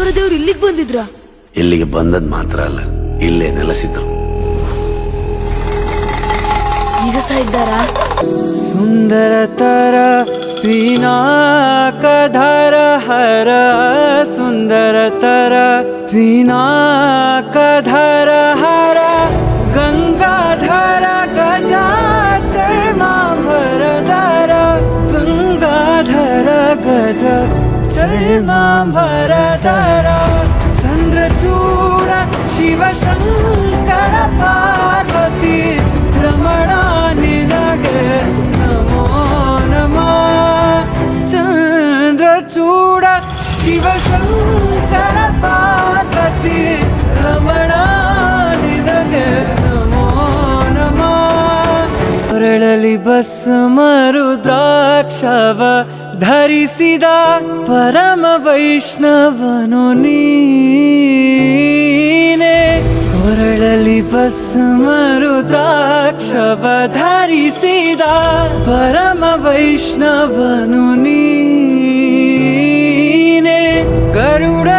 ಈಶ್ವರ ದೇವ್ರು ಇಲ್ಲಿಗೆ ಬಂದಿದ್ರ? ಇಲ್ಲಿಗೆ ಬಂದದ್ ಮಾತ್ರ ಅಲ್ಲ, ಇಲ್ಲೇ ನೆಲೆಸಿದ್ರು. ಈಗ ಸಹ ಇದ್ದಾರಾ? ಸುಂದರತರ ಪಿನಾಕಧರ ಹರ, ಸುಂದರತರ ಪಿನಾಕಧರ ಹರ, ಗಂಗಾಧರ ಗಜಾಚರ್ಮಾಂಬರಧರ, ಗಂಗಾಧರ ಗಜ ಚರ್ಮಾಂಬರಧರ, ಚಂದ್ರಚೂಡ ಶಿವಶಂಕರ ಪಾರ್ವತಿ ರಮಣ ನಿನಗೆ ನಮೋ ನಮಃ. ಚಂದ್ರಚೂಡ ಶಿವಶಂಕರ ಪಾರ್ವತಿ ರಮಣ ನಿನಗೆ ನಮೋ ನಮಃ. ಕೊರಳಲಿ ಭಸ್ಮರು ದ್ರಾಕ್ಷವ ಧರಿಸಿದ ಪರಮ ವೈಷ್ಣವನು ನೀನೆ. ಕೊರಳಲಿ ಭಸ್ಮರು ದ್ರಾಕ್ಷವ ಧರಿಸಿದ ಪರಮ ವೈಷ್ಣವನು ನೀನೆ. ಗರುಡ